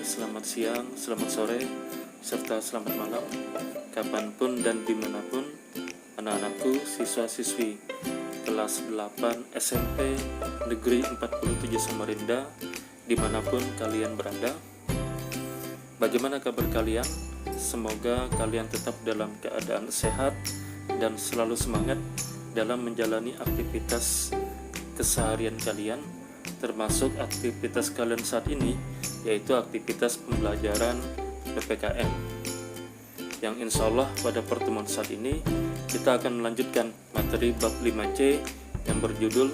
selamat siang, selamat sore, serta selamat malam, kapanpun dan dimanapun anak-anakku, siswa-siswi kelas 8 SMP Negeri 47 Samarinda, dimanapun kalian berada. Bagaimana kabar kalian? Semoga kalian tetap dalam keadaan sehat dan selalu semangat dalam menjalani aktivitas keseharian kalian, termasuk aktivitas kalian saat ini, yaitu aktivitas pembelajaran PPKN, yang insya Allah pada pertemuan saat ini kita akan melanjutkan materi bab 5C yang berjudul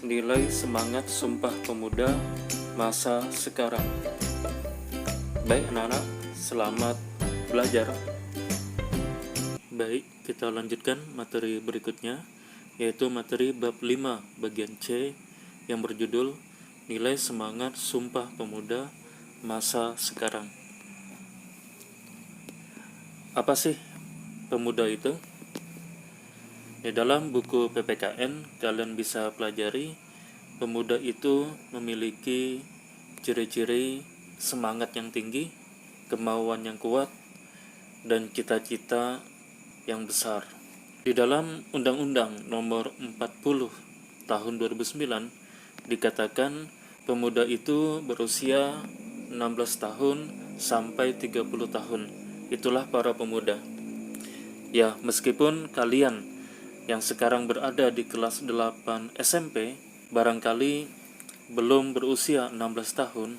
Nilai Semangat Sumpah Pemuda Masa Sekarang. Baik anak-anak, selamat belajar. Baik, kita lanjutkan materi berikutnya, yaitu materi bab 5 bagian C yang berjudul Nilai Semangat Sumpah Pemuda Masa Sekarang. Apa sih pemuda itu? Di dalam buku PPKN kalian bisa pelajari pemuda itu memiliki ciri-ciri semangat yang tinggi, kemauan yang kuat, dan cita-cita yang besar. Di dalam Undang-Undang Nomor 40 Tahun 2009 dikatakan pemuda itu berusia 16 tahun sampai 30 tahun. Itulah para pemuda. Ya, meskipun kalian yang sekarang berada di kelas 8 SMP barangkali belum berusia 16 tahun,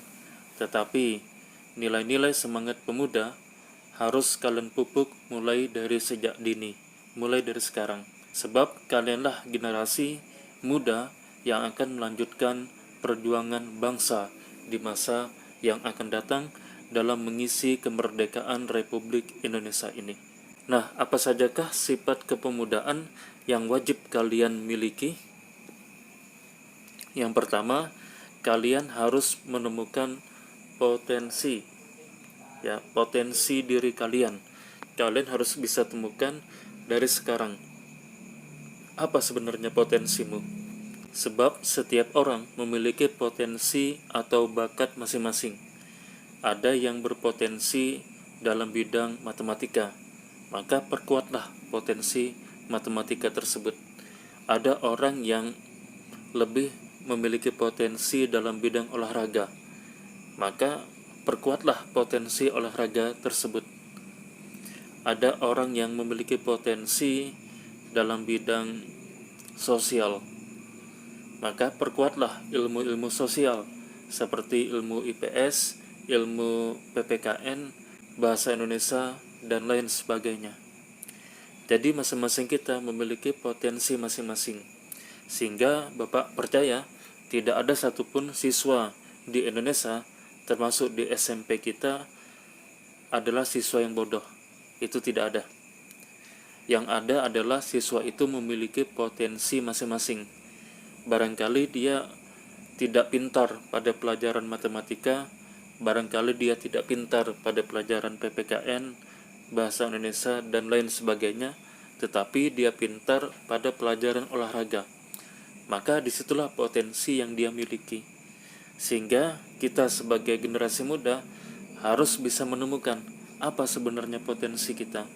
tetapi nilai-nilai semangat pemuda harus kalian pupuk mulai dari sejak dini, mulai dari sekarang. Sebab kalianlah generasi muda yang akan melanjutkan perjuangan bangsa di masa yang akan datang dalam mengisi kemerdekaan Republik Indonesia ini. Nah, apa sajakah sifat kepemudaan yang wajib kalian miliki? Yang pertama, kalian harus menemukan potensi diri kalian. Kalian harus bisa temukan dari sekarang. Apa sebenarnya potensimu? Sebab setiap orang memiliki potensi atau bakat masing-masing. Ada yang berpotensi dalam bidang matematika, maka perkuatlah potensi matematika tersebut. Ada orang yang lebih memiliki potensi dalam bidang olahraga, maka perkuatlah potensi olahraga tersebut. Ada orang yang memiliki potensi dalam bidang sosial, maka perkuatlah ilmu-ilmu sosial seperti ilmu IPS, ilmu PPKN, bahasa Indonesia, dan lain sebagainya. Jadi masing-masing kita memiliki potensi masing-masing, sehingga Bapak percaya tidak ada satupun siswa di Indonesia, termasuk di SMP kita, adalah siswa yang bodoh. Itu tidak ada. Yang ada adalah siswa itu memiliki potensi masing-masing. Barangkali dia tidak pintar pada pelajaran matematika, barangkali dia tidak pintar pada pelajaran PPKN, bahasa Indonesia, dan lain sebagainya, tetapi dia pintar pada pelajaran olahraga. Maka disitulah potensi yang dia miliki. Sehingga kita sebagai generasi muda harus bisa menemukan apa sebenarnya potensi kita.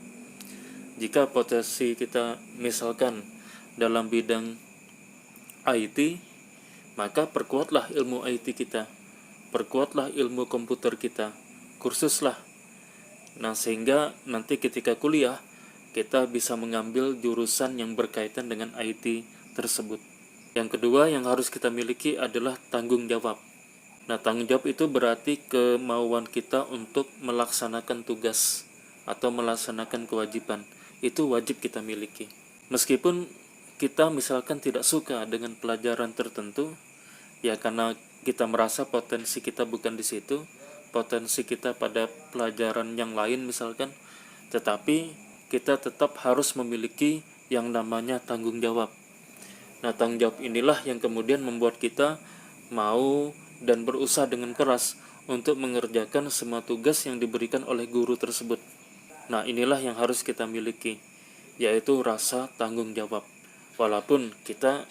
Jika potensi kita misalkan dalam bidang IT, maka perkuatlah ilmu IT kita, perkuatlah ilmu komputer kita, kursuslah. Nah, sehingga nanti ketika kuliah kita bisa mengambil jurusan yang berkaitan dengan IT tersebut. Yang kedua yang harus kita miliki adalah tanggung jawab. Nah, tanggung jawab itu berarti kemauan kita untuk melaksanakan tugas atau melaksanakan kewajiban. Itu wajib kita miliki. Meskipun kita misalkan tidak suka dengan pelajaran tertentu, ya karena kita merasa potensi kita bukan di situ, potensi kita pada pelajaran yang lain misalkan, tetapi kita tetap harus memiliki yang namanya tanggung jawab. Nah, tanggung jawab inilah yang kemudian membuat kita mau dan berusaha dengan keras untuk mengerjakan semua tugas yang diberikan oleh guru tersebut. Nah, inilah yang harus kita miliki, yaitu rasa tanggung jawab. Walaupun kita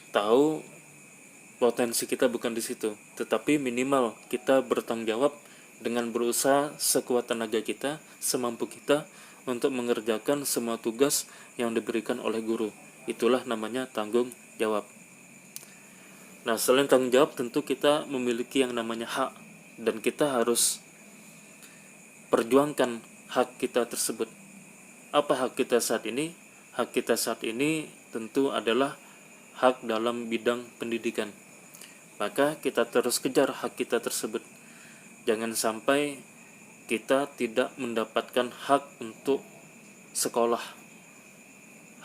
tahu potensi kita bukan di situ, tetapi minimal kita bertanggung jawab dengan berusaha sekuat tenaga kita, semampu kita untuk mengerjakan semua tugas yang diberikan oleh guru. Itulah namanya tanggung jawab. Nah, selain tanggung jawab, tentu kita memiliki yang namanya hak, dan kita harus perjuangkan hak kita tersebut. Apa hak kita saat ini? Hak kita saat ini tentu adalah hak dalam bidang pendidikan. Maka kita terus kejar hak kita tersebut. Jangan sampai kita tidak mendapatkan hak untuk sekolah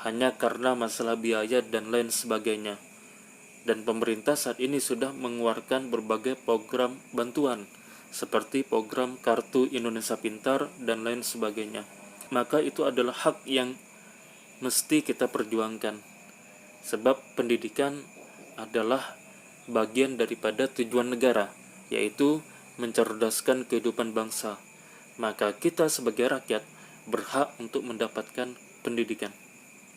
hanya karena masalah biaya dan lain sebagainya. Dan pemerintah saat ini sudah mengeluarkan berbagai program bantuan seperti program Kartu Indonesia Pintar dan lain sebagainya. Maka itu adalah hak yang mesti kita perjuangkan, sebab pendidikan adalah bagian daripada tujuan negara, yaitu mencerdaskan kehidupan bangsa. Maka kita sebagai rakyat berhak untuk mendapatkan pendidikan.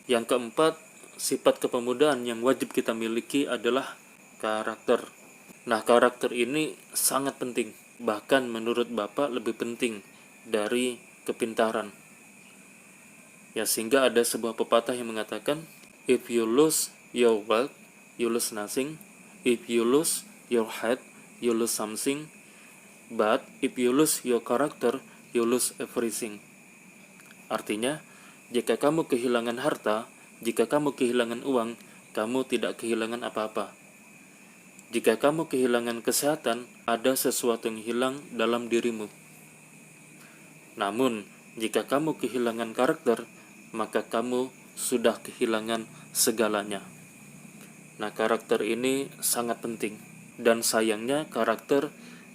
Yang keempat, sifat kepemudaan yang wajib kita miliki adalah karakter. Nah, karakter ini sangat penting, bahkan menurut Bapak lebih penting dari kepintaran. Ya, sehingga ada sebuah pepatah yang mengatakan, if you lose your wealth, you lose nothing. If you lose your head, you lose something. But if you lose your character, you lose everything. Artinya, jika kamu kehilangan harta, jika kamu kehilangan uang, kamu tidak kehilangan apa-apa. Jika kamu kehilangan kesehatan, ada sesuatu yang hilang dalam dirimu. Namun, jika kamu kehilangan karakter, maka kamu sudah kehilangan segalanya. Nah, karakter ini sangat penting. Dan sayangnya karakter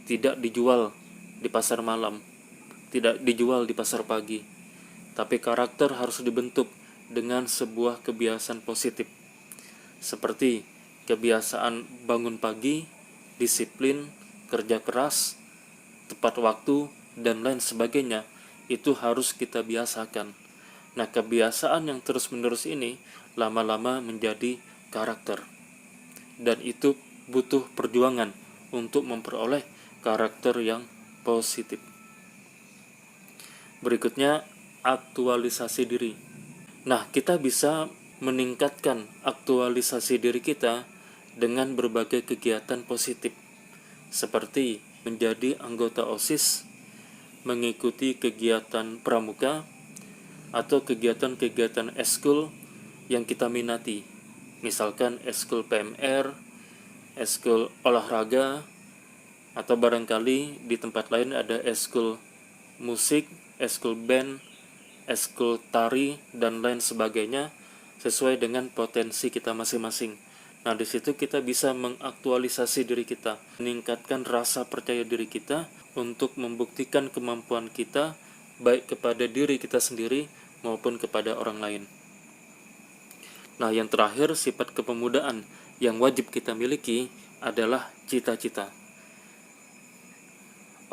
tidak dijual di pasar malam, tidak dijual di pasar pagi. Tapi karakter harus dibentuk dengan sebuah kebiasaan positif. Seperti kebiasaan bangun pagi, disiplin, kerja keras, tepat waktu, dan lain sebagainya. Itu harus kita biasakan. Nah, kebiasaan yang terus-menerus ini lama-lama menjadi karakter. Dan itu butuh perjuangan untuk memperoleh karakter yang positif. Berikutnya, aktualisasi diri. Nah, kita bisa meningkatkan aktualisasi diri kita dengan berbagai kegiatan positif, seperti menjadi anggota OSIS, mengikuti kegiatan pramuka, atau kegiatan-kegiatan eskul yang kita minati. Misalkan eskul PMR, eskul olahraga, atau barangkali di tempat lain ada eskul musik, eskul band, eskul tari, dan lain sebagainya sesuai dengan potensi kita masing-masing. Nah, di situ kita bisa mengaktualisasi diri kita, meningkatkan rasa percaya diri kita untuk membuktikan kemampuan kita baik kepada diri kita sendiri maupun kepada orang lain. Nah, yang terakhir, sifat kepemudaan yang wajib kita miliki adalah cita-cita.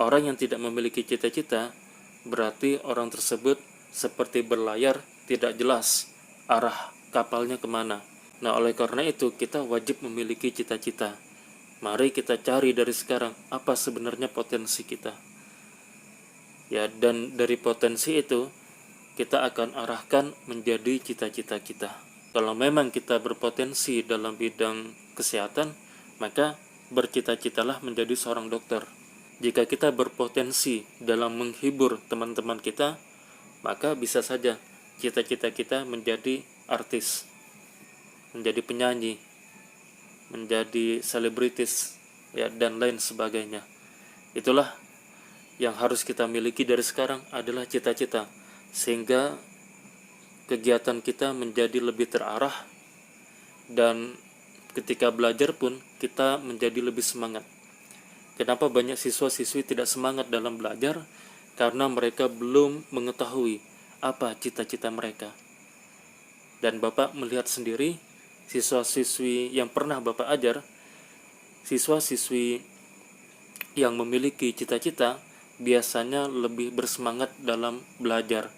Orang yang tidak memiliki cita-cita berarti orang tersebut seperti berlayar, tidak jelas arah kapalnya kemana. Nah, oleh karena itu kita wajib memiliki cita-cita. Mari kita cari dari sekarang apa sebenarnya potensi kita. Ya, dan dari potensi itu kita akan arahkan menjadi cita-cita kita. Kalau memang kita berpotensi dalam bidang kesehatan, maka bercita-citalah menjadi seorang dokter. Jika kita berpotensi dalam menghibur teman-teman kita, maka bisa saja cita-cita kita menjadi artis, menjadi penyanyi, menjadi selebritis, ya, dan lain sebagainya. Itulah yang harus kita miliki dari sekarang adalah cita-cita, sehingga kegiatan kita menjadi lebih terarah, dan ketika belajar pun kita menjadi lebih semangat. Kenapa banyak siswa-siswi tidak semangat dalam belajar? Karena mereka belum mengetahui apa cita-cita mereka. Dan Bapak melihat sendiri, siswa-siswi yang pernah Bapak ajar, siswa-siswi yang memiliki cita-cita biasanya lebih bersemangat dalam belajar,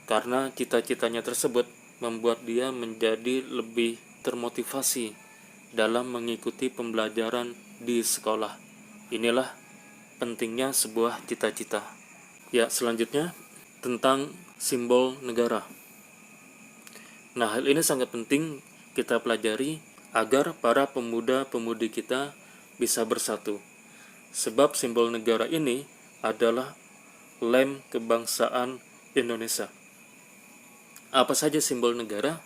karena cita-citanya tersebut membuat dia menjadi lebih termotivasi dalam mengikuti pembelajaran di sekolah. Inilah pentingnya sebuah cita-cita. Ya, selanjutnya tentang simbol negara. Nah, hal ini sangat penting kita pelajari agar para pemuda-pemudi kita bisa bersatu. Sebab simbol negara ini adalah lem kebangsaan Indonesia. Apa saja simbol negara?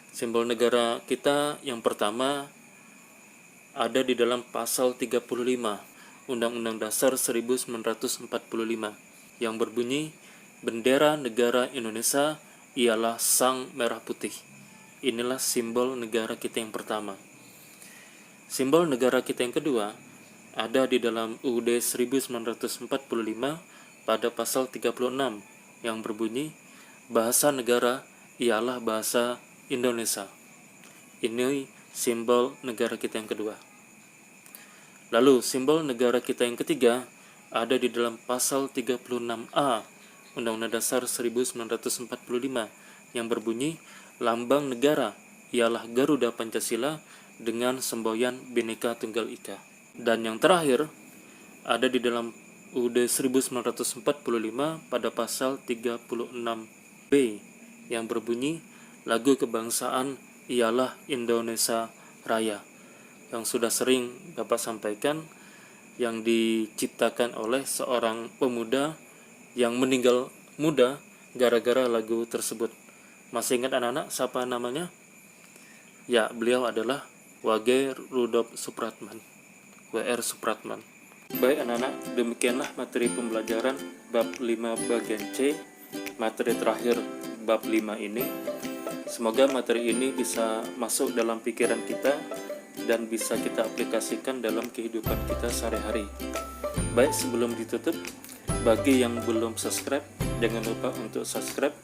Simbol negara kita yang pertama ada di dalam pasal 35 Undang-Undang Dasar 1945 yang berbunyi, bendera negara Indonesia ialah sang merah putih. Inilah simbol negara kita yang pertama. Simbol negara kita yang kedua ada di dalam UUD 1945 pada pasal 36 yang berbunyi, bahasa negara ialah bahasa Indonesia. Ini simbol negara kita yang kedua. Lalu simbol negara kita yang ketiga ada di dalam pasal 36A Undang-Undang Dasar 1945 yang berbunyi, lambang negara ialah Garuda Pancasila dengan semboyan Bhinneka Tunggal Ika. Dan yang terakhir ada di dalam UUD 1945 pada pasal 36B yang berbunyi, lagu kebangsaan ialah Indonesia Raya, yang sudah sering Bapak sampaikan, yang diciptakan oleh seorang pemuda yang meninggal muda gara-gara lagu tersebut. Masih ingat anak-anak siapa namanya? Ya, beliau adalah W.G. Rudolf Supratman, W.R. Supratman. Baik anak-anak, demikianlah materi pembelajaran bab 5 bagian C, materi terakhir bab 5 ini. Semoga materi ini bisa masuk dalam pikiran kita dan bisa kita aplikasikan dalam kehidupan kita sehari-hari. Baik, sebelum ditutup, bagi yang belum subscribe, jangan lupa untuk subscribe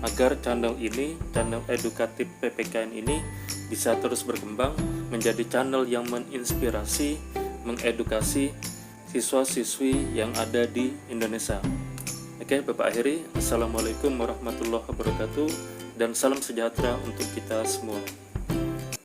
agar channel ini, channel edukatif PPKN ini bisa terus berkembang menjadi channel yang menginspirasi, mengedukasi siswa-siswi yang ada di Indonesia. Oke, Bapak akhiri. Assalamualaikum warahmatullahi wabarakatuh dan salam sejahtera untuk kita semua.